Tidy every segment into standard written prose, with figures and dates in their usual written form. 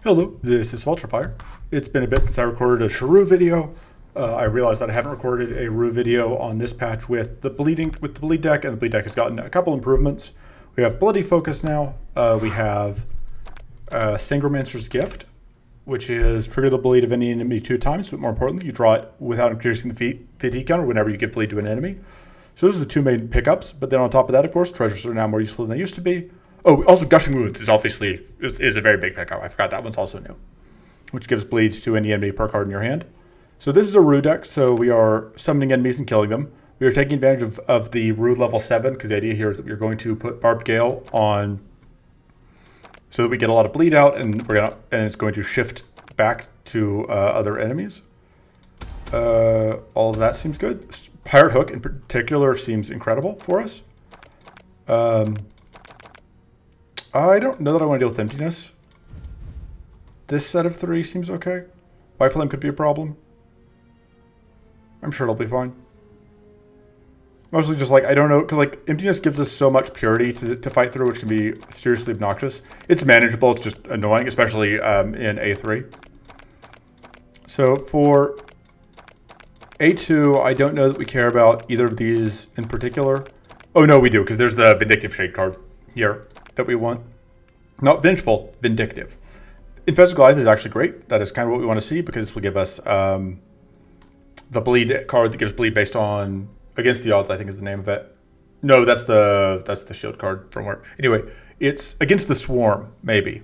Hello, this is Vulturefire. It's been a bit since I recorded a Shah'Ru video. I realized that I haven't recorded a Ru video on this patch with the bleed deck, and the bleed deck has gotten a couple improvements. We have Bloody Focus now. We have Sangromancer's Gift, which is trigger the bleed of any enemy 2 times, but more importantly, you draw it without increasing the fatigue counter whenever you give bleed to an enemy. So those are the 2 main pickups, but then on top of that, of course, treasures are now more useful than they used to be. Oh, also Gushing Wounds is obviously is a very big pickup. I forgot that one's also new, which gives bleed to any enemy per card in your hand. So this is a Ru deck, so we are summoning enemies and killing them. We are taking advantage of the Ru level 7, because the idea here is that we're going to put Barbed Gale on so that we get a lot of bleed out, and it's going to shift back to other enemies. All of that seems good. Pirate Hook in particular seems incredible for us. I don't know that I want to deal with Emptiness. This set of 3 seems okay. White Flame could be a problem. I'm sure it'll be fine. Mostly just like, I don't know, because like Emptiness gives us so much purity to fight through, which can be seriously obnoxious. It's manageable, it's just annoying, especially in A3. So for A2, I don't know that we care about either of these in particular. Oh no, we do, because there's the Vindictive Shade card here that we want. Not Vengeful, Vindictive. Infested Goliath is actually great. That is kind of what we want to see, because this will give us the bleed card that gives bleed based on against the odds, I think is the name of it. No, that's the shield card from where. Anyway, it's against the swarm, maybe.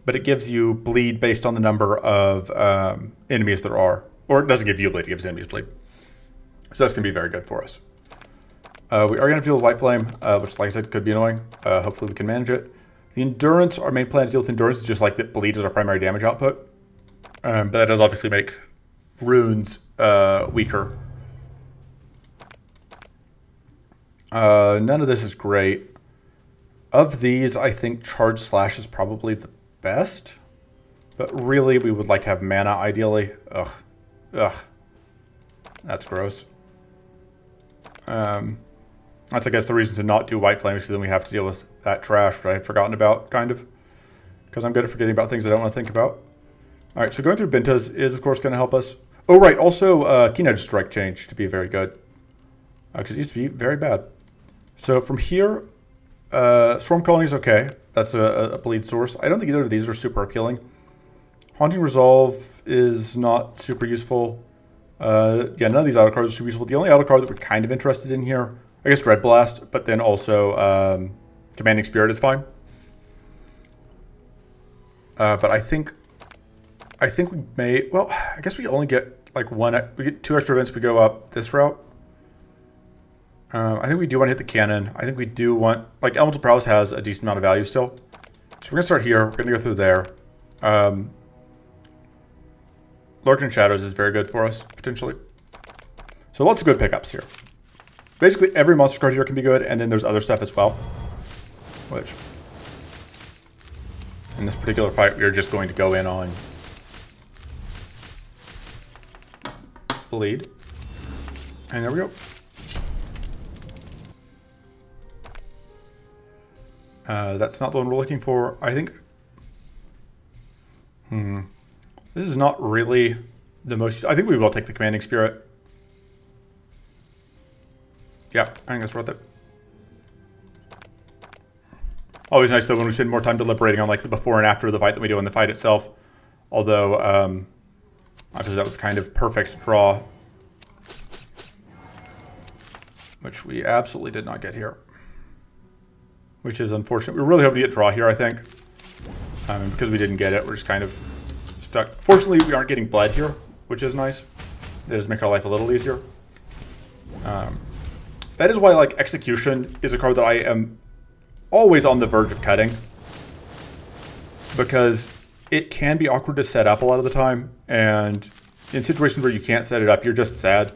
But it gives you bleed based on the number of enemies there are. Or it doesn't give you bleed, it gives enemies bleed. So that's going to be very good for us. We are going to deal with White Flame, which, like I said, could be annoying. Hopefully we can manage it. The Endurance, our main plan to deal with Endurance is just like that bleed is our primary damage output. But that does obviously make runes weaker. None of this is great. Of these, I think Charge Slash is probably the best. But really, we would like to have mana, ideally. Ugh. Ugh. That's gross. That's, I guess, the reason to not do White Flame, because then we have to deal with that trash that I had forgotten about, kind of. Because I'm good at forgetting about things I don't want to think about. Alright, so going through Bintas is, of course, going to help us. Oh, right, also, Keen Edge Strike change to be very good. Because it used to be very bad. So from here, Swarm Colony is okay. That's a bleed source. I don't think either of these are super appealing. Haunting Resolve is not super useful. Yeah, none of these auto cards are super useful. The only auto card that we're kind of interested in here, I guess Dread Blast, but then also Commanding Spirit is fine. But I think we may, well, I guess we only get like we get 2 extra events if we go up this route. I think we do want to hit the cannon. I think we do want, like, Elemental Prowess has a decent amount of value still. So we're going to start here. We're going to go through there. Lurking Shadows is very good for us, potentially. So lots of good pickups here. Basically, every monster card here can be good, and then there's other stuff as well. Which, in this particular fight, we are just going to go in on bleed. And there we go. That's not the one we're looking for. I think... This is not really the most... I think we will take the Commanding Spirit. Yeah, I think that's worth it. Always nice, though, when we spend more time deliberating on like the before and after the fight than we do on the fight itself. Although, obviously that was kind of perfect draw. Which we absolutely did not get here. Which is unfortunate. We were really hoping to get draw here, I think. Because we didn't get it, we're just kind of stuck. Fortunately, we aren't getting bled here, which is nice. That does make our life a little easier. That is why, like, Execution is a card that I am always on the verge of cutting. Because it can be awkward to set up a lot of the time. And in situations where you can't set it up, you're just sad.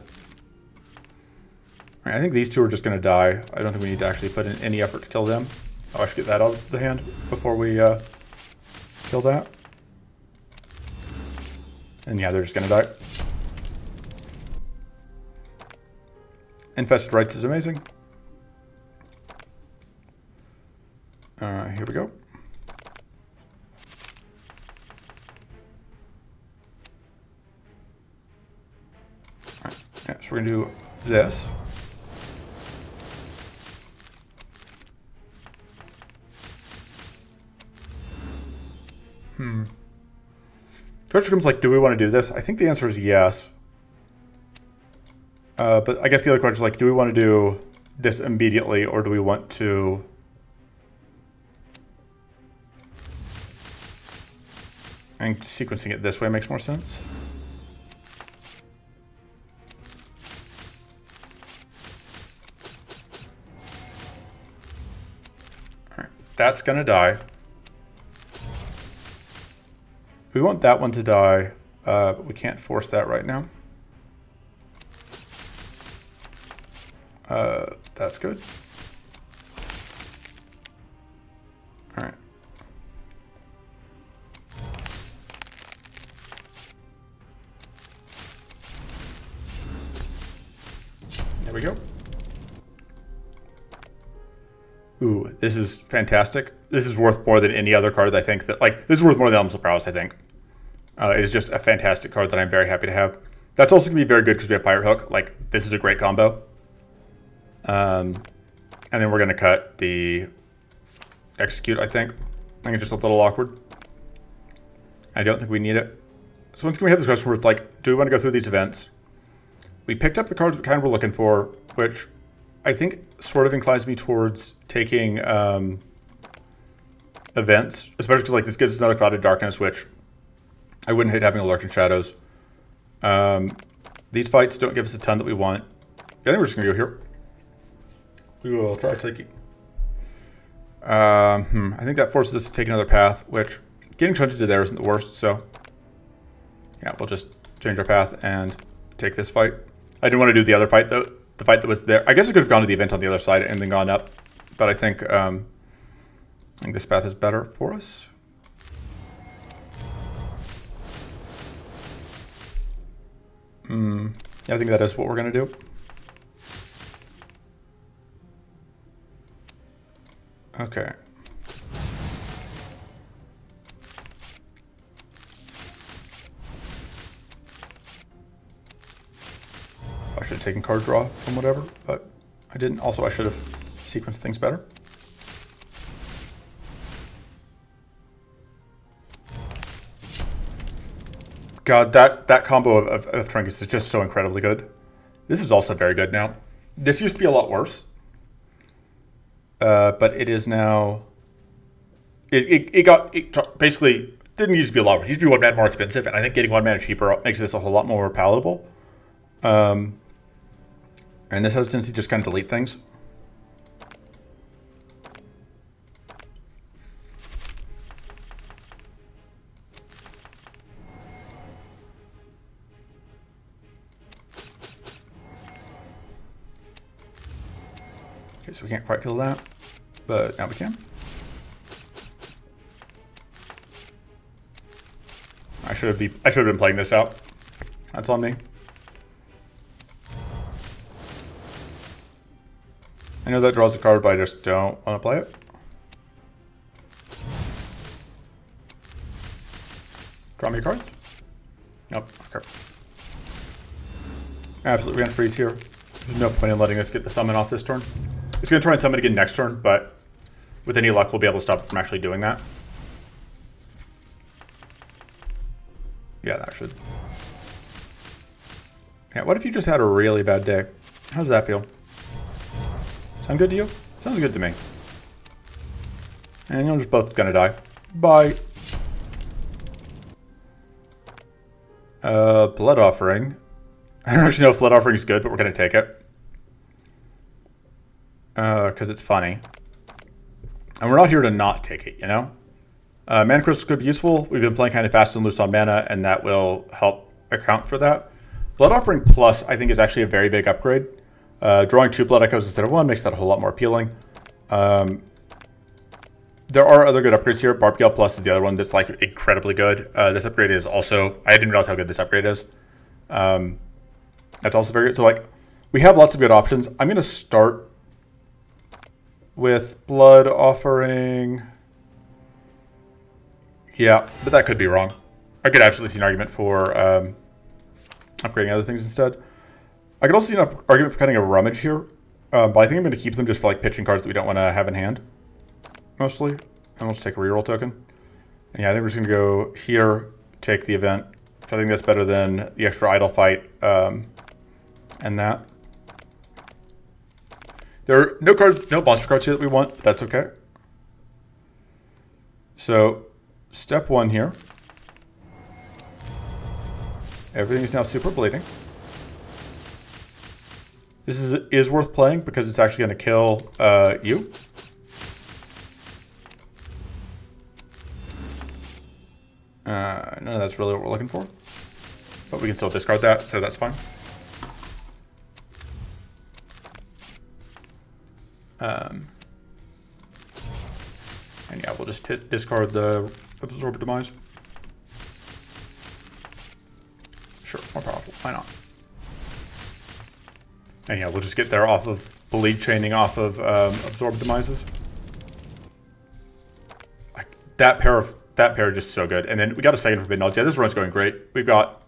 I think these 2 are just going to die. I don't think we need to actually put in any effort to kill them. Oh, I should get that out of the hand before we kill that. And yeah, they're just going to die. Infested Rites is amazing. Here we go. So we're going to do this. Question comes like, do we want to do this? I think the answer is yes. But I guess the other question is like, do we want to do this immediately, or do we want to... I think sequencing it this way makes more sense. All right, that's going to die. We want that one to die, but we can't force that right now. That's good. All right. There we go. Ooh, this is fantastic. This is worth more than any other card I think that, like, this is worth more than Elements of Prowess, I think. It is just a fantastic card that I'm very happy to have. That's also going to be very good because we have Pirate Hook. Like, this is a great combo. And then we're going to cut the Execute, I think. I think it's just a little awkward. I don't think we need it. So once again, we have this question where it's like, do we want to go through these events? We picked up the cards we kind of were looking for, which I think sort of inclines me towards taking events, especially because like this gives us another Clouded Darkness, which I wouldn't hate having a Lurking Shadows. These fights don't give us a ton that we want. I think we're just going to go here. We will try taking... I think that forces us to take another path, which getting shunted to there isn't the worst, so... Yeah, we'll just change our path and take this fight. I didn't want to do the other fight, though. The fight that was there. I guess I could have gone to the event on the other side and then gone up. But I think this path is better for us. Yeah, I think that is what we're going to do. Okay. I should have taken card draw from whatever, but I didn't. Also, I should have sequenced things better. God, that combo of trinkets is just so incredibly good. This is also very good now. This used to be a lot worse. But it is now... It basically didn't used to be a lot worse. It used to be 1 mana more expensive, and I think getting 1 mana cheaper makes this a whole lot more palatable. And this has a tendency to just kind of delete things. Okay, so we can't quite kill that, but now we can. I should have been playing this out. That's on me. I know that draws a card, but I just don't want to play it. Draw me cards? Nope. Okay. Absolutely, we're going to freeze here. There's no point in letting us get the summon off this turn. It's going to try and summon again next turn, but with any luck, we'll be able to stop it from actually doing that. Yeah, that should. Yeah, what if you just had a really bad day? How does that feel? Sound good to you? Sounds good to me. And you're just both gonna die. Bye. Blood Offering. I don't actually know if Blood Offering is good, but we're gonna take it. Because it's funny. And we're not here to not take it, you know? Mana Crystals could be useful. We've been playing kind of fast and loose on mana, and that will help account for that. Blood Offering Plus, I think, is actually a very big upgrade. Drawing 2 Blood Echoes instead of 1 makes that a whole lot more appealing. There are other good upgrades here. Barb Gale Plus is the other one that's like incredibly good. This upgrade is also... I didn't realize how good this upgrade is. That's also very good. So like, we have lots of good options. I'm going to start with Blood Offering... Yeah, but that could be wrong. I could absolutely see an argument for upgrading other things instead. I could also see an argument for cutting a rummage here, but I think I'm going to keep them just for like pitching cards that we don't want to have in hand, mostly. And we'll just take a reroll token. And yeah, I think we're just going to go here, take the event. I think that's better than the extra idle fight and that. There are no cards, no monster cards here that we want, but that's okay. So, step one here. Everything is now super bleeding. This is worth playing because it's actually going to kill you. None of that's really what we're looking for. But we can still discard that, so that's fine. And yeah, we'll just discard the Absorb Demise. Sure, more powerful. Why not? And yeah, we'll just get there off of bleed chaining off of Absorb Demises. That pair is just so good. And then we got a second Forbidden Knowledge. Yeah, this run's going great. We've got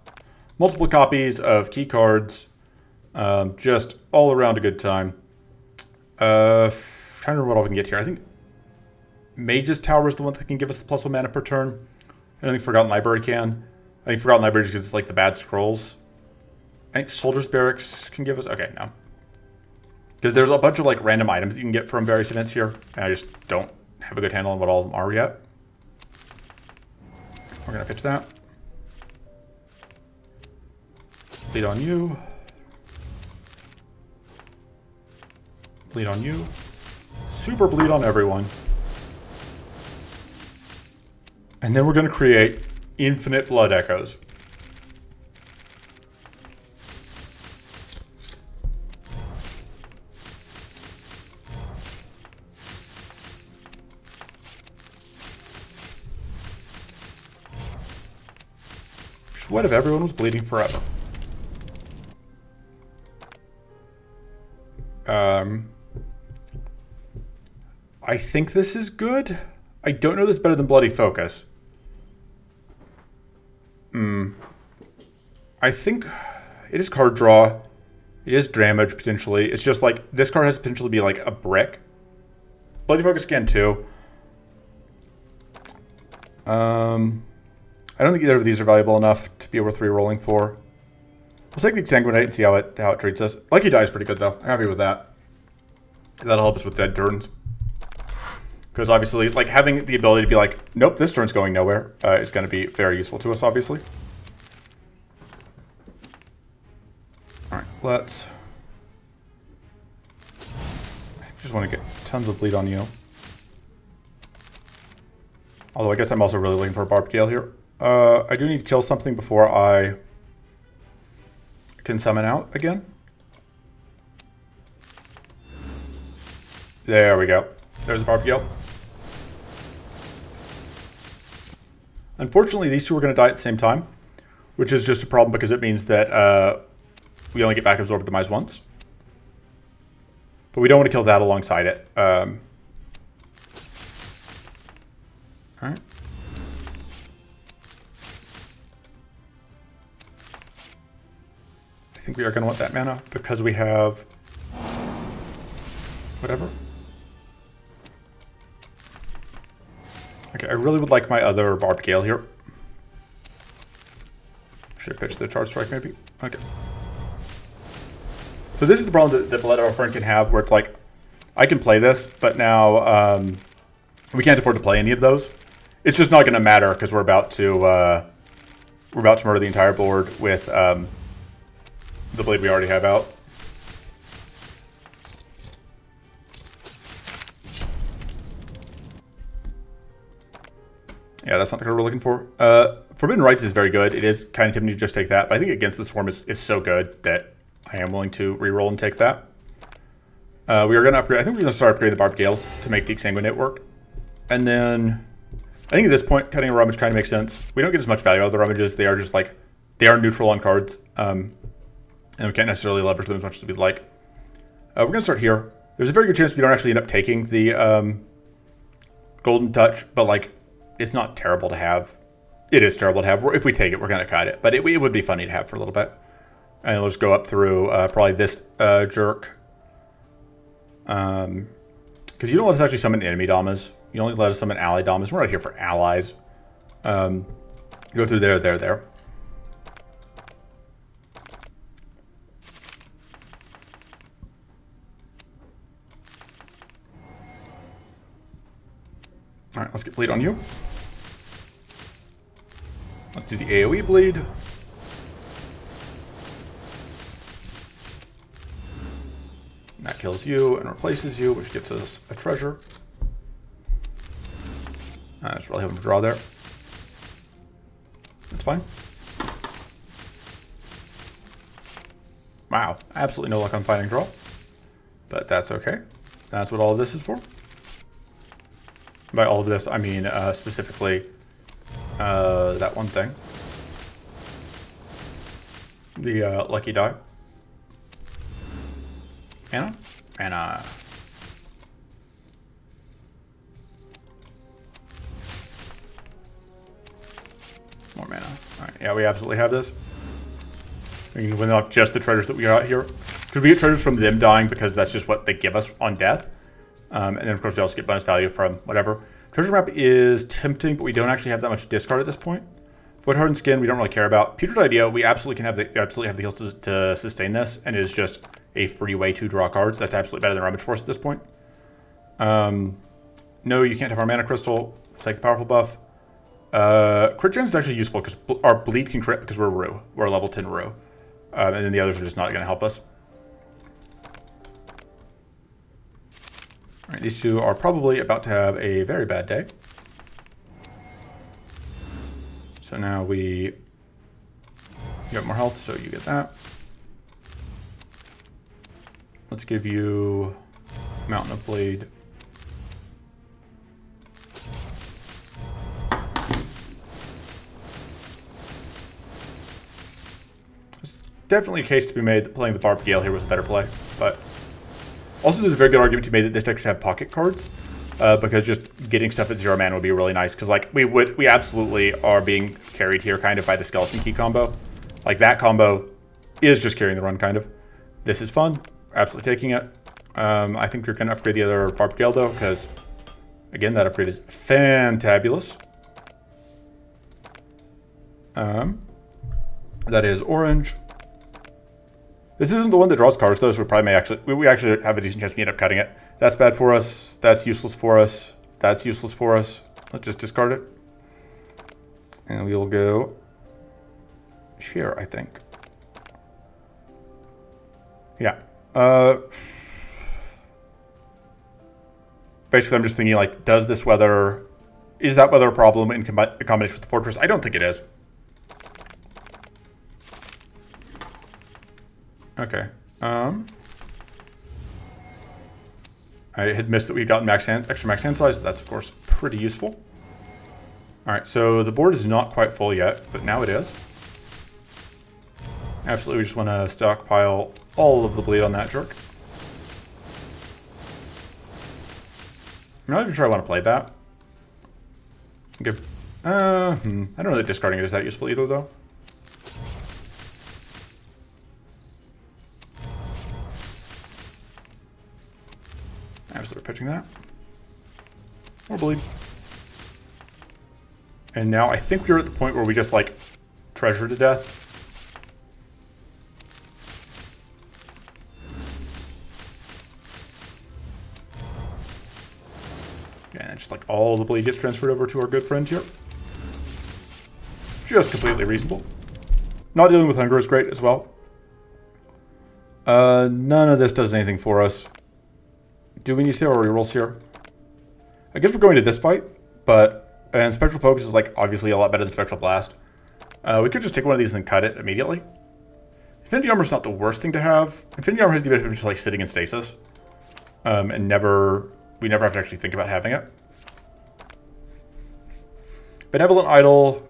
multiple copies of key cards. Just all around a good time. Trying to remember what all we can get here. I think Mage's Tower is the one that can give us the +1 mana per turn. I don't think Forgotten Library can. I think Forgotten Library just gives us like the bad scrolls. I think Soldier's Barracks can give us... Okay, no. Because there's a bunch of like random items that you can get from various events here. And I just don't have a good handle on what all of them are yet. We're going to pitch that. Bleed on you. Bleed on you. Super bleed on everyone. And then we're going to create infinite blood echoes. What if everyone was bleeding forever? I think this is good. I don't know this better than Bloody Focus. I think it is card draw. It is damage, potentially. It's just like, this card has potential to be like a brick. Bloody Focus can too. I don't think either of these are valuable enough to be worth re-rolling for. We'll take the Exsanguinate and see how it treats us. Lucky Die is pretty good though. I'm happy with that. That'll help us with dead turns. Because obviously, like, having the ability to be like, nope, this turn's going nowhere, is going to be very useful to us, obviously. Alright, let's... I just want to get tons of bleed on you. Although I guess I'm also really looking for a Barbed Gale here. I do need to kill something before I can summon out again. There we go. There's a Barbed Gale. Unfortunately, these two are going to die at the same time, which is just a problem because it means that we only get back Absorb Demise once. But we don't want to kill that alongside it. Alright. I think we are going to want that mana because we have whatever. Okay, I really would like my other Barbed Gale here. Should have pitched the Charge Strike maybe. Okay. So this is the problem that Blood Offering can have, where it's like, I can play this, but now we can't afford to play any of those. It's just not going to matter because we're about to murder the entire board with the blade we already have out. Yeah, that's not the card we're looking for. Forbidden Rites is very good. It is kind of tempting to just take that, but I think Against the Swarm is so good that I am willing to reroll and take that. We are going to upgrade. I think we're going to start upgrading the Barbed Gales to make the Exsanguinate work. And then, I think at this point, cutting a Rummage kind of makes sense. We don't get as much value out of the Rummages. They are just like, they are neutral on cards. And we can't necessarily leverage them as much as we'd like. We're going to start here. There's a very good chance we don't actually end up taking the Golden Touch, but like, it's not terrible to have. It is terrible to have. If we take it, we're going to cut it. But it would be funny to have for a little bit. And it'll just go up through probably this jerk. Because you don't let us actually summon enemy Damas. You only let us summon ally Damas. We're not here for allies. Go through there, there, there. Alright, let's get bleed on you. Let's do the AoE bleed. And that kills you and replaces you, which gets us a treasure. I just really hoping to draw there. That's fine. Wow, absolutely no luck on finding draw. But that's okay. That's what all of this is for. By all of this, I mean specifically that one thing. The lucky die. Anna? Anna. More mana. Alright, yeah, we absolutely have this. We can win off just the treasures that we got here. Because we get treasures from them dying because that's just what they give us on death. And then, of course, we also get bonus value from whatever. Treasure map is tempting, but we don't actually have that much discard at this point. Void Hardened Skin, we don't really care about. Putrid Idea, we absolutely have the heals to sustain this, and it is just a free way to draw cards. That's absolutely better than Rummage Force at this point. No, you can't have our Mana Crystal. Take the powerful buff. Crit Gen is actually useful because our bleed can crit because we're Rue. We're a level 10 Rue. And then the others are just not going to help us. All right, these two are probably about to have a very bad day. So now you have more health, so you get that. Let's give you Mountain of Bleed. There's definitely a case to be made that playing the Barbed Gale here was a better play, but also there's a very good argument to be made that this deck should have pocket cards, because just getting stuff at 0 mana would be really nice, because like we absolutely are being carried here kind of by the Skeleton Key combo. Like that combo is just carrying the run kind of. This is fun. Absolutely taking it. I think you're going to upgrade the other Barbed Gale though, because again, that upgrade is fantabulous. That is orange. This isn't the one that draws cards though, so we probably we actually have a decent chance we end up cutting it. That's bad for us. That's useless for us. That's useless for us. Let's just discard it. And we will go here, I think. Yeah. Basically, I'm just thinking, like, is that weather a problem in combination with the fortress? I don't think it is. Okay. I had missed that we had gotten extra max hand size. That's, of course, pretty useful. All right, so the board is not quite full yet, but now it is. Absolutely, we just want to stockpile all of the bleed on that jerk. I'm not even sure I want to play that. I don't know that discarding it is that useful either, though. Absolutely pitching that. More bleed. And now I think we're at the point where we just, like, treasure to death. And just like all the bleed gets transferred over to our good friend here. Just completely reasonable. Not dealing with hunger is great as well. None of this does anything for us. Do we need to see our rerolls here? I guess we're going to this fight, and Spectral Focus is like obviously a lot better than Spectral Blast. We could just take one of these and then cut it immediately. Infinity Armor is not the worst thing to have. Infinity Armor has the benefit of just like sitting in stasis. And we never have to actually think about having it. Benevolent Idol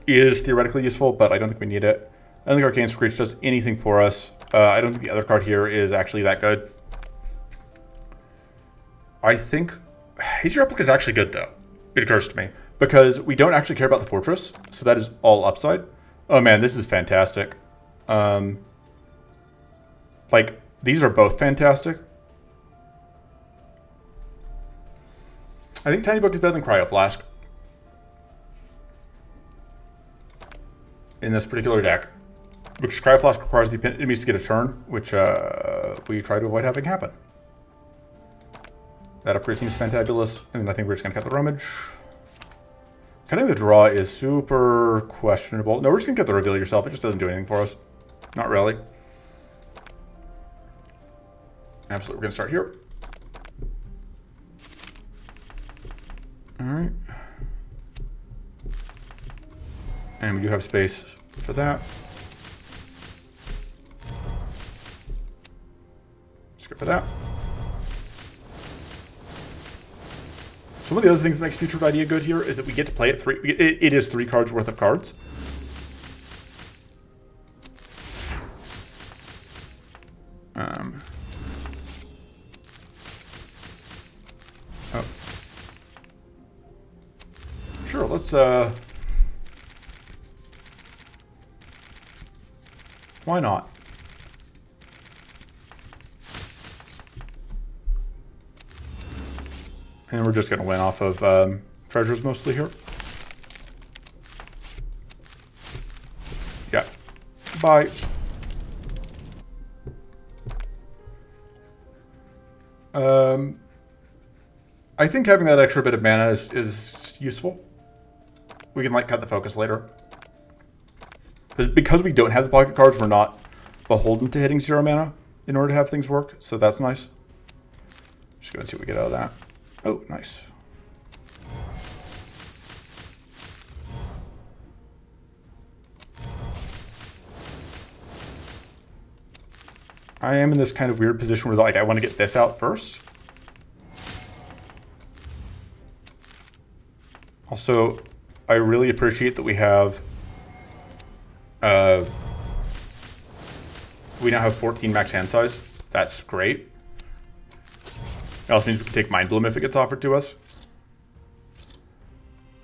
is theoretically useful, but I don't think we need it. I don't think Arcane Screech does anything for us. I don't think the other card here is actually that good. I think Hazy Replica is actually good, though. It occurs to me. Because we don't actually care about the fortress, so that is all upside. Oh man, this is fantastic. Like, these are both fantastic. I think Tiny Book is better than Cryo Flask in this particular deck, which Cryo Flask requires the enemies to get a turn, which we try to avoid having happen. That upgrade seems fantabulous, and I think we're just going to cut the rummage. Cutting the draw is super questionable. No, we're just going to cut the reveal yourself. It just doesn't do anything for us. Not really. Absolutely, we're going to start here. Alright. And we do have space for that. Skip for that. So one of the other things that makes Future Idea good here is that we get to play it three. It is 3 cards worth of cards. Oh. Sure, let's why not? And we're just going to win off of treasures mostly here. Yeah. Bye. I think having that extra bit of mana is useful. We can like cut the focus later. Because we don't have the pocket cards, we're not beholden to hitting 0 mana in order to have things work. So that's nice. Just go and see what we get out of that. Oh, nice. I am in this kind of weird position where like I want to get this out first. Also, I really appreciate that we have we now have 14 max hand size. That's great. It also means we can take Mind Bloom if it gets offered to us.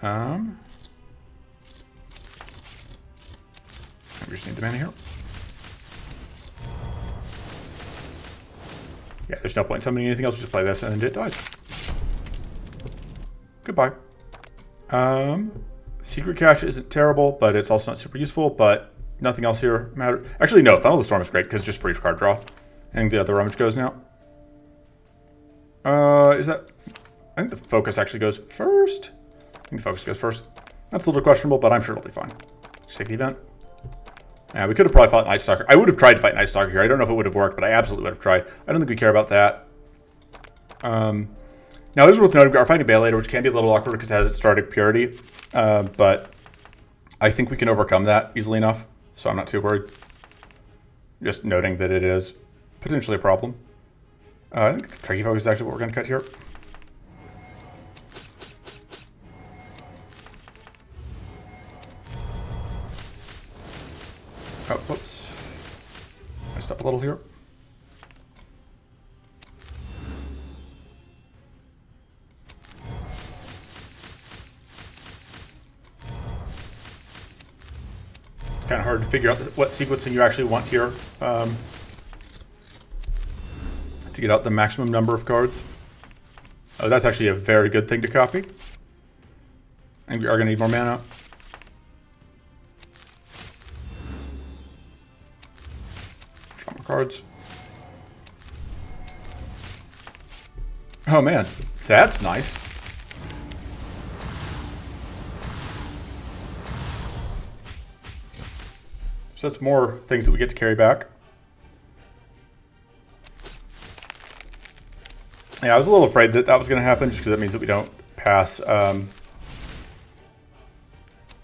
We just need the mana here. Yeah, there's no point in summoning anything else. We just play this and then it dies. Goodbye. Secret Cache isn't terrible, but it's also not super useful, but nothing else here matters. Actually, no, Funnel of the Storm is great because it's just for each card draw. And the other rummage goes now. Is that... I think the focus actually goes first. I think the focus goes first. That's a little questionable, but I'm sure it'll be fine. Just take the event. Yeah, we could have probably fought Night Stalker. I would have tried to fight Night Stalker here. I don't know if it would have worked, but I absolutely would have tried. I don't think we care about that. Now, it is worth noting we are fighting Bailator, which can be a little awkward because it has its Stardic Purity. But I think we can overcome that easily enough, so I'm not too worried. Just noting that it is potentially a problem. I think Tricky Focus is actually what we're going to cut here. Oh, whoops. Messed up a little here. It's kind of hard to figure out what sequencing you actually want here to get out the maximum number of cards. Oh, that's actually a very good thing to copy. And we are going to need more mana. Draw more cards. Oh man, that's nice. So that's more things that we get to carry back. Yeah, I was a little afraid that that was going to happen, just because that means that we don't pass the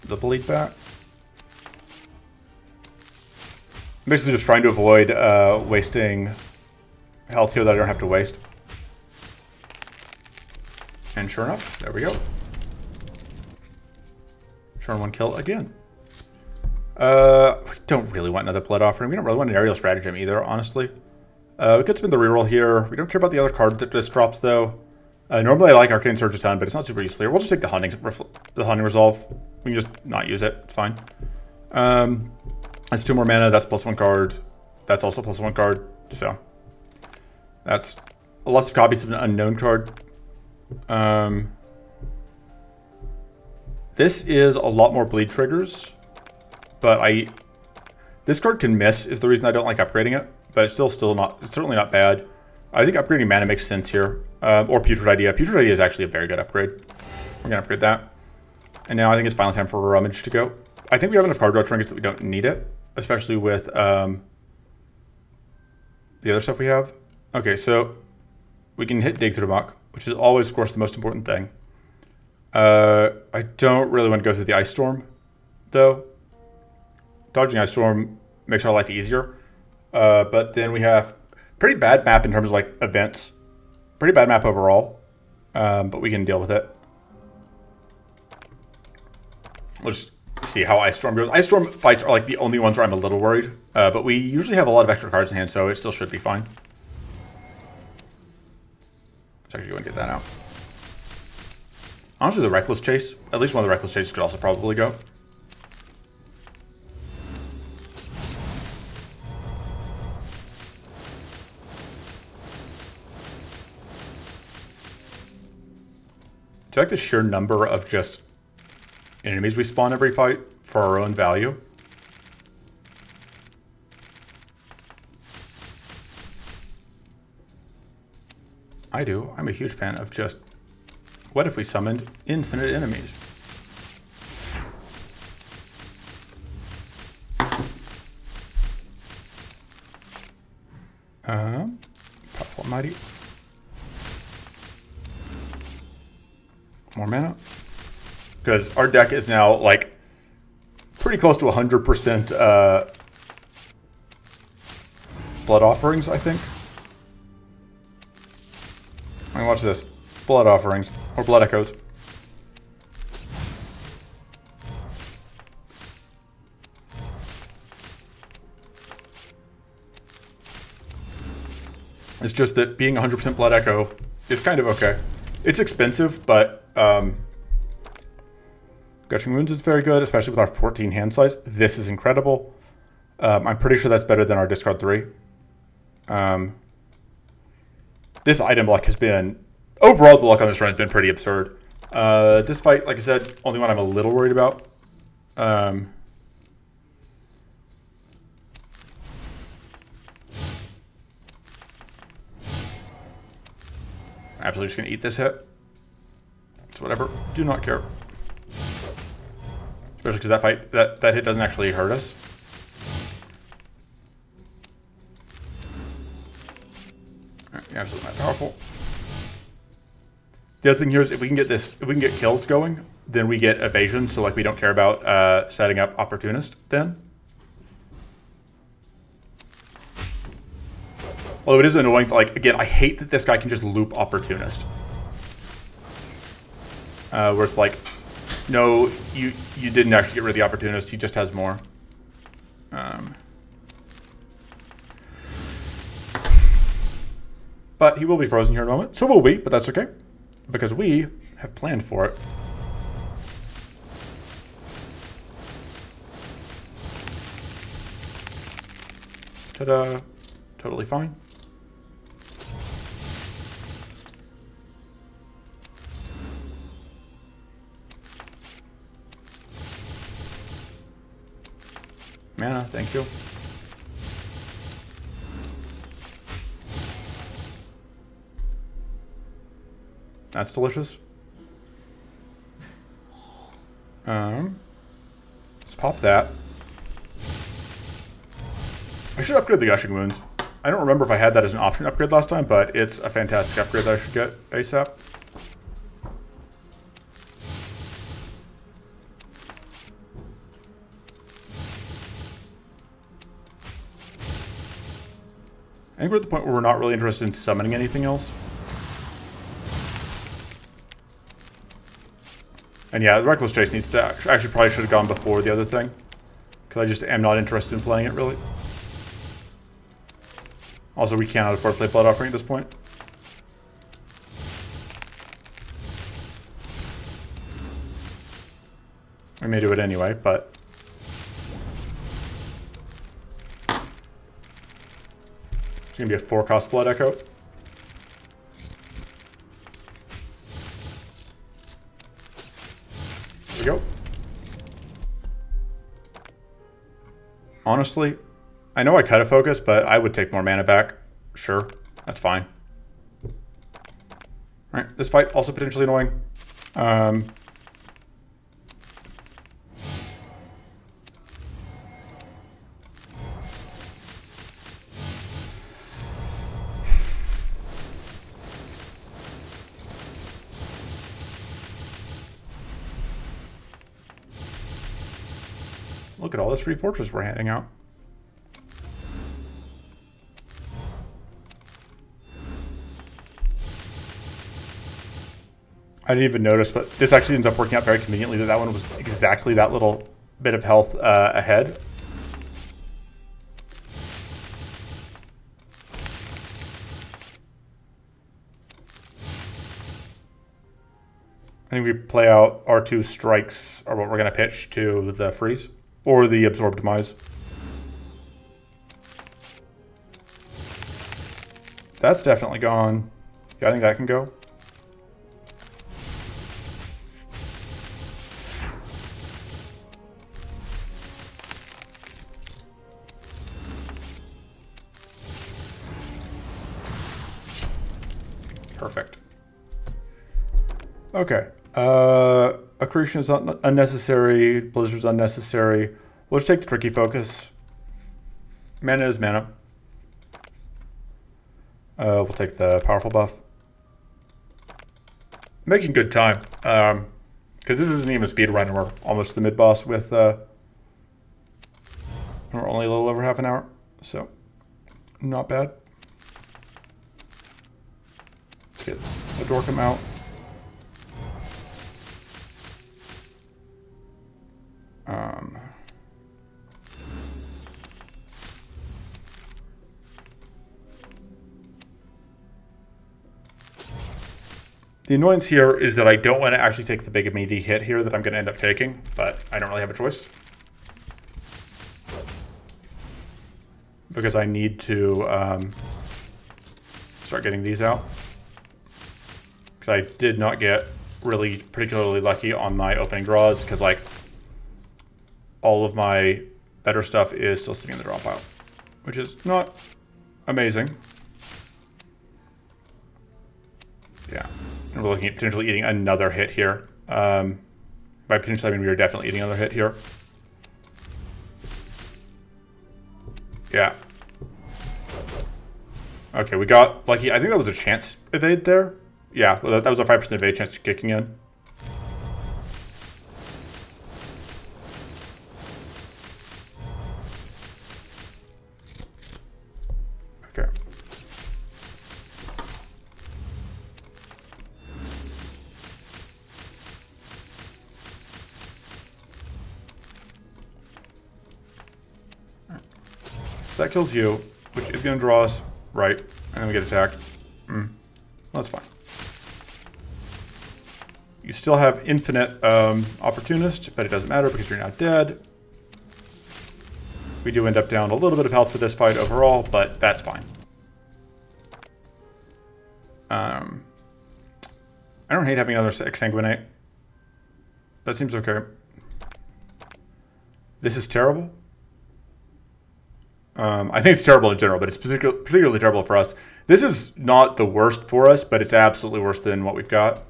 bleed back. I'm basically just trying to avoid wasting health here that I don't have to waste. And sure enough, there we go. Turn 1 kill again. We don't really want another Blood Offering. We don't really want an Aerial Stratagem either, honestly. We could spin the reroll here. We don't care about the other card that this drops, though. Normally I like Arcane Surge a ton, but it's not super useful here. We'll just take the Hunting Resolve. We can just not use it. It's fine. That's 2 more mana. That's +1 card. That's also +1 card. So that's lots of copies of an unknown card. This is a lot more bleed triggers, but this card can miss is the reason I don't like upgrading it. But it's certainly not bad. I think upgrading mana makes sense here. Or Putrid Idea. Putrid Idea is actually a very good upgrade. We're gonna upgrade that. And now I think it's finally time for Rummage to go. I think we have enough card draw trinkets that we don't need it, especially with the other stuff we have. Okay, so we can hit Dig Through the Muck, which is always, of course, the most important thing. I don't really want to go through the Ice Storm, though. Dodging Ice Storm makes our life easier. But then we have pretty bad map in terms of like events. Pretty bad map overall, but we can deal with it. We'll just see how Ice Storm goes. Ice Storm fights are like the only ones where I'm a little worried, but we usually have a lot of extra cards in hand, so it still should be fine. Let's actually go and get that out. Honestly, the Reckless Chase, at least one of the Reckless Chases could also probably go. Do you like the sheer number of just enemies we spawn every fight for our own value? I do. I'm a huge fan of just, what if we summoned infinite enemies? Powerful and Mighty. More mana. Because our deck is now like pretty close to 100% Blood Offerings, I think. I mean, watch this. Blood Offerings or Blood Echoes. It's just that being 100% Blood Echo is kind of okay. It's expensive, but Gushing Wounds is very good, especially with our 14 hand size. This is incredible. I'm pretty sure that's better than our discard 3. This item luck has been... Overall, the luck on this run has been pretty absurd. This fight, like I said, only one I'm a little worried about. Absolutely just going to eat this hit. It's whatever. Do not care. Especially because that fight, that hit doesn't actually hurt us. Absolutely not powerful. The other thing here is if we can get kills going, then we get evasion. So like we don't care about setting up Opportunist then. Although it is annoying, like again, I hate that this guy can just loop Opportunist. Where it's like, no, you didn't actually get rid of the Opportunist. He just has more. But he will be frozen here in a moment. So will we, but that's okay. Because we have planned for it. Ta-da. Totally fine. Mana, thank you. That's delicious. Let's pop that. I should upgrade the Gushing Wounds. I don't remember if I had that as an option upgrade last time, but it's a fantastic upgrade that I should get ASAP. I think we're at the point where we're not really interested in summoning anything else. And yeah, the Reckless Chase needs to actually probably should have gone before the other thing. Because I just am not interested in playing it, really. Also, we cannot afford to play Blood Offering at this point. We may do it anyway, but... It's going to be a 4-cost Blood Echo. There we go. Honestly, I know I cut a focus, but I would take more mana back. Sure, that's fine. Alright, this fight also potentially annoying. Look at all this free fortress we're handing out. I didn't even notice, but this actually ends up working out very conveniently that that one was exactly that little bit of health ahead. I think we play out our 2 strikes are what we're going to pitch to the freeze or the absorb demise. That's definitely gone. Yeah, I think that can go. Perfect. Okay. Accretion is unnecessary. Blizzard's unnecessary. We'll just take the tricky focus. Mana is mana. We'll take the powerful buff. Making good time. Because this isn't even a speed run and we're almost to the mid-boss with... we're only a little over half an hour. So, not bad. Let's get the Dorcam out. The annoyance here is that I don't want to actually take the big meaty hit here that I'm going to end up taking, but I don't really have a choice. Because I need to start getting these out. Because I did not get really particularly lucky on my opening draws, because like all of my better stuff is still sitting in the draw pile, which is not amazing. Yeah. And we're looking at potentially eating another hit here. By potentially, I mean we are definitely eating another hit here. Yeah. Okay, we got lucky. I think that was a chance evade there. Yeah, well, that was a 5% evade chance kicking in. Okay. So that kills you, which is going to draw us right, and then we get attacked. Well, that's fine. You still have infinite opportunist, but it doesn't matter because you're not dead. We do end up down a little bit of health for this fight overall, but that's fine. I don't hate having another exsanguinate. That seems okay. This is terrible. I think it's terrible in general, but it's particularly terrible for us. This is not the worst for us, but it's absolutely worse than what we've got.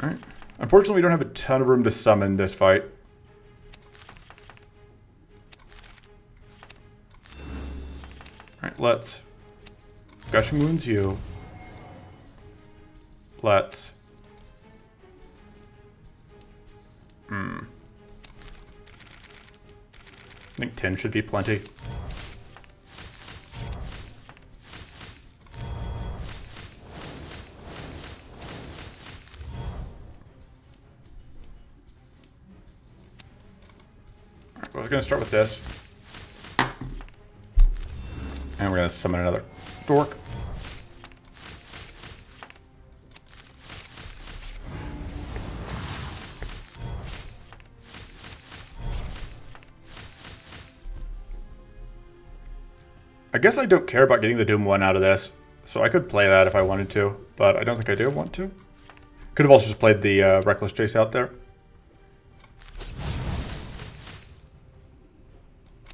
Alright. Unfortunately, we don't have a ton of room to summon this fight. Alright, let's... Gushing Wounds you. Let's... I think 10 should be plenty. Alright, well, we're going to start with this. And we're going to summon another dork. I guess I don't care about getting the Doom 1 out of this, so I could play that if I wanted to, but I don't think I do want to. Could have also just played the Reckless Chase out there.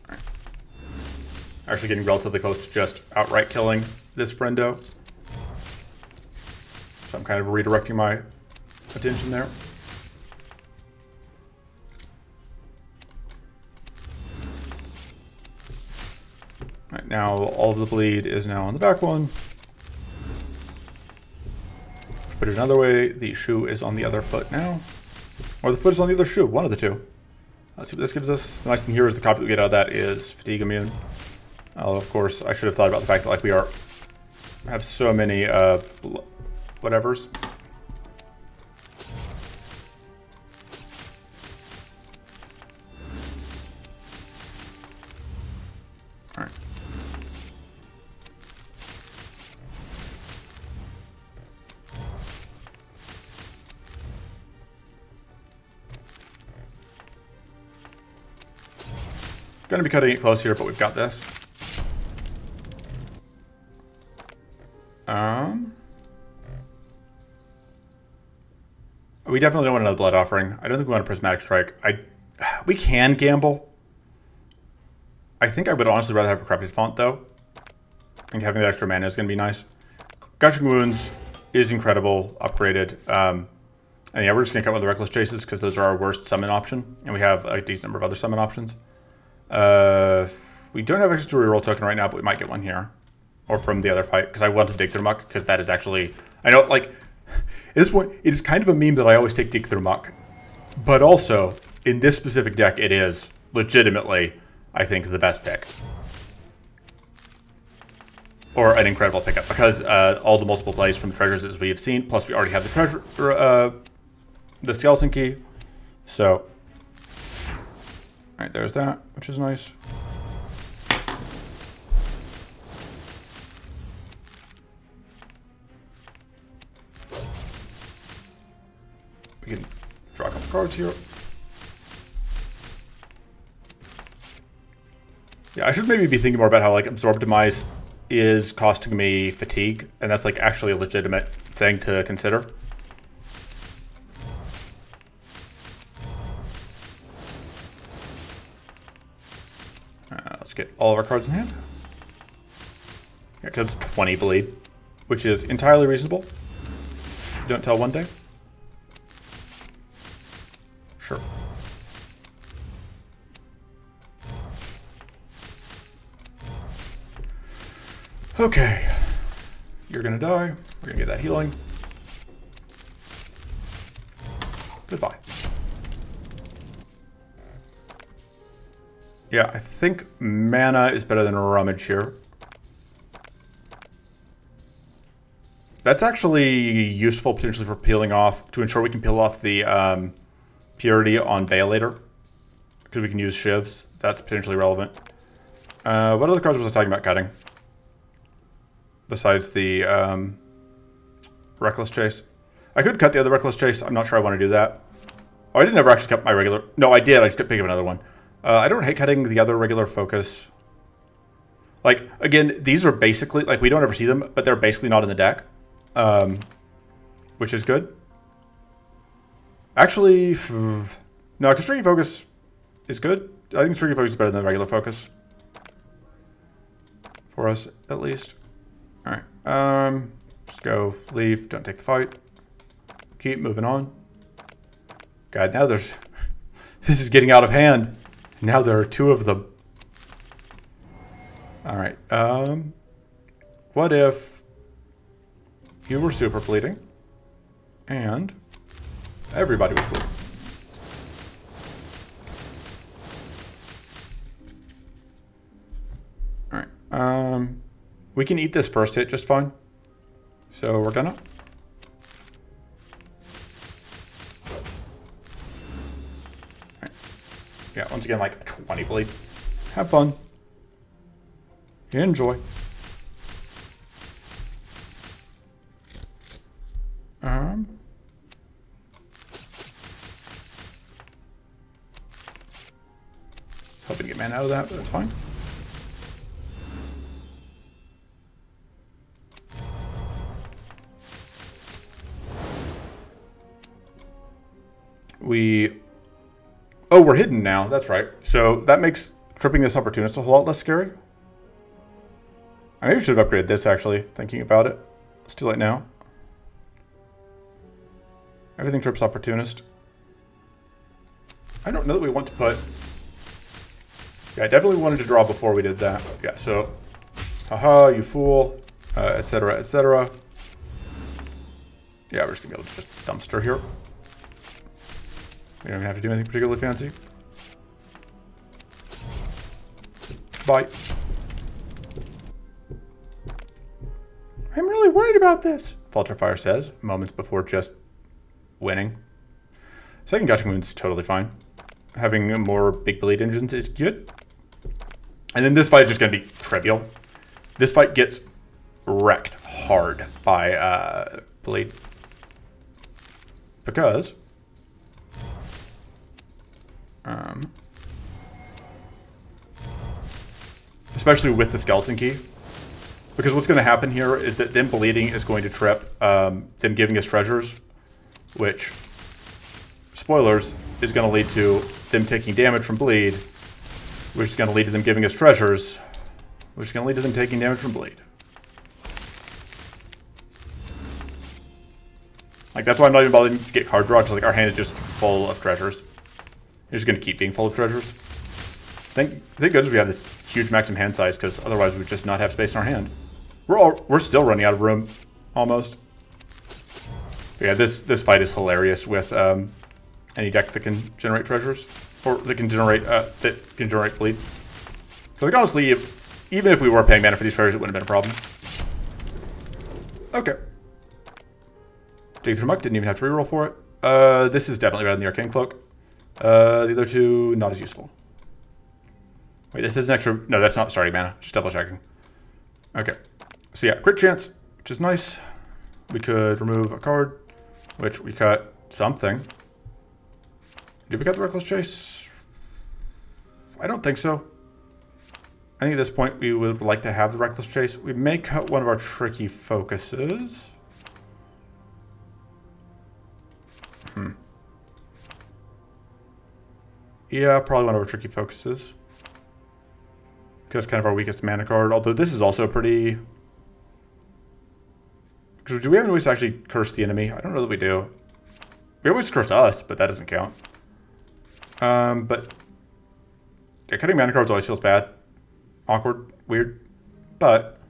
Right. Actually getting relatively close to just outright killing this friendo. So I'm kind of redirecting my attention there. Right, now all of the bleed is now on the back one. Put it another way, the shoe is on the other foot now. Or the foot is on the other shoe, one of the two. Let's see what this gives us. The nice thing here is the copy we get out of that is fatigue immune. Of course, I should have thought about the fact that like we have so many whatevers. Alright. Gonna be cutting it close here, but we've got this. We definitely don't want another blood offering. I don't think we want a prismatic strike. We can gamble. I think I would honestly rather have a corrupted font though. I think having the extra mana is gonna be nice. Gushing Wounds is incredible, upgraded. And yeah, we're just gonna cut one of the Reckless Chases because those are our worst summon option, and we have a decent number of other summon options. We don't have access to a reroll token right now, but we might get one here. Or from the other fight, because I want to Dig Through Muck, because that is actually... I know, like, this one, it is kind of a meme that I always take Dig Through Muck. But also, in this specific deck, it is legitimately, I think, the best pick. Or an incredible pickup, because all the multiple plays from the treasures as we have seen, plus we already have the treasure, the skeleton key. So, alright, there's that, which is nice. We can draw a couple cards here. Yeah, I should maybe be thinking more about how like Absorb Demise is costing me fatigue, and that's like actually a legitimate thing to consider. Let's get all of our cards in hand. Yeah, because 20 bleed, which is entirely reasonable. Don't tell one day. Sure. Okay. You're gonna die. We're gonna get that healing. Goodbye. Yeah, I think mana is better than Rummage here. That's actually useful potentially for peeling off, to ensure we can peel off the Purity on Violator, because we can use Shivs. That's potentially relevant. What other cards was I talking about cutting? Besides the Reckless Chase. I could cut the other Reckless Chase. I'm not sure I want to do that. Oh, I didn't ever actually cut my regular... No, I did. I just kept picking up another one. I don't hate cutting the other regular focus. Like, again, these are basically... Like, we don't ever see them, but they're basically not in the deck. Which is good. Actually, no, because Streaky Focus is good. I think Streaky Focus is better than regular focus. For us, at least. Alright, just go, leave, don't take the fight. Keep moving on. God, now there's... This is getting out of hand. Now there are two of them. Alright, what if you were super bleeding and everybody was bleeding? Alright, we can eat this first hit just fine. So we're gonna. Alright. Yeah, once again, like 20 bleed. Have fun. Enjoy. Hoping to get mana out of that, but that's fine. Oh, we're hidden now. That's right. So that makes tripping this opportunist a whole lot less scary. I maybe should have upgraded this, actually, thinking about it. It's too late now. Everything trips opportunist. I don't know that we want to put... Yeah, I definitely wanted to draw before we did that. Yeah, so... Haha, you fool, etc., etc. Yeah, we're just going to be able to just dumpster here. We don't even have to do anything particularly fancy. Bye. I'm really worried about this, Falterfire says, moments before just winning. Second Gushing Wound is totally fine. Having more big bleed engines is good. And then this fight is just going to be trivial. This fight gets wrecked hard by bleed. Because... especially with the skeleton key. Because what's going to happen here is that them bleeding is going to trip them giving us treasures, which, spoilers, is going to lead to them taking damage from bleed, which is going to lead to them giving us treasures, which is going to lead to them taking damage from bleed. Like, that's why I'm not even bothering to get card draw, because like, our hand is just full of treasures. It's just going to keep being full of treasures. Thank goodness we have this huge maximum hand size, because otherwise we would just not have space in our hand. We're still running out of room, almost. But yeah, this fight is hilarious with any deck that can generate treasures, or that can generate bleed. Because like honestly, even if we were paying mana for these treasures, it wouldn't have been a problem. Okay. Dig through Muck, didn't even have to reroll for it. This is definitely better than the Arcane Cloak. The other two, not as useful. Wait, this is an extra... No, that's not starting mana. Just double checking. Okay. So yeah, crit chance, which is nice. We could remove a card, which we cut something. Did we cut the Reckless Chase? I don't think so. I think at this point we would like to have the Reckless Chase. We may cut one of our tricky focuses. Yeah, probably one of our tricky focuses. Because it's kind of our weakest mana card. Although this is also pretty... Because do we have any ways to actually curse the enemy? I don't know that we do. We always curse us, but that doesn't count. But... Yeah, cutting mana cards always feels bad. Awkward. Weird. But...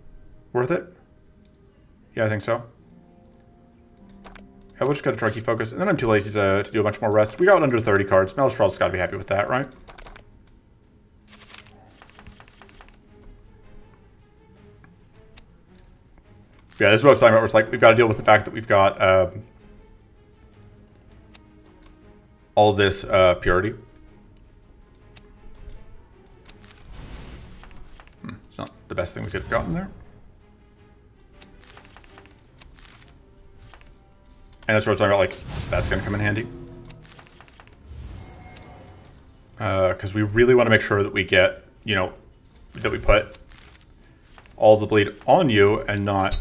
worth it? Yeah, I think so. Yeah, we'll just cut a tricky focus. And then I'm too lazy to do a bunch more rest. We got under 30 cards. Maelastral's got to be happy with that, right? Yeah, this is what I was talking about, where it's like, we've got to deal with the fact that we've got all this purity. It's not the best thing we could have gotten there. And that's what I was talking about, like, that's going to come in handy. Because we really want to make sure that we get, you know, that we put all the bleed on you and not...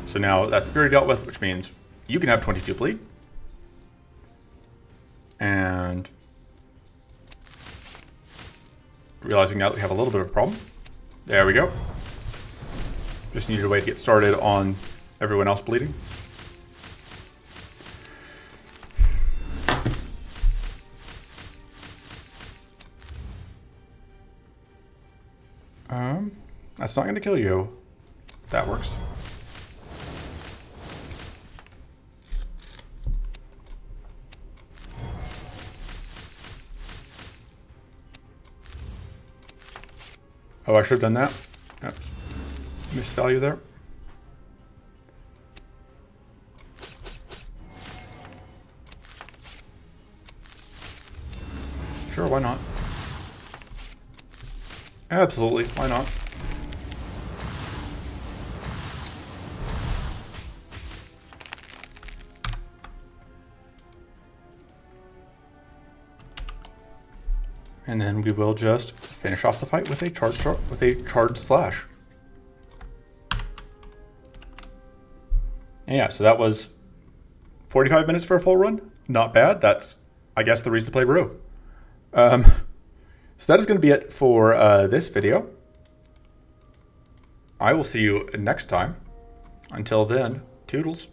So now that's the purity dealt with, which means you can have 22 bleed. And realizing now that we have a little bit of a problem. There we go. Just needed a way to get started on everyone else bleeding. That's not going to kill you. That works. Oh, I should have done that. Oops. Missed value there. Sure, why not? Absolutely, why not? And then we will just finish off the fight with a charged slash. And yeah, so that was 45 minutes for a full run. not bad. That's, I guess, the reason to play Brew. So that is going to be it for this video. I will see you next time. Until then, toodles.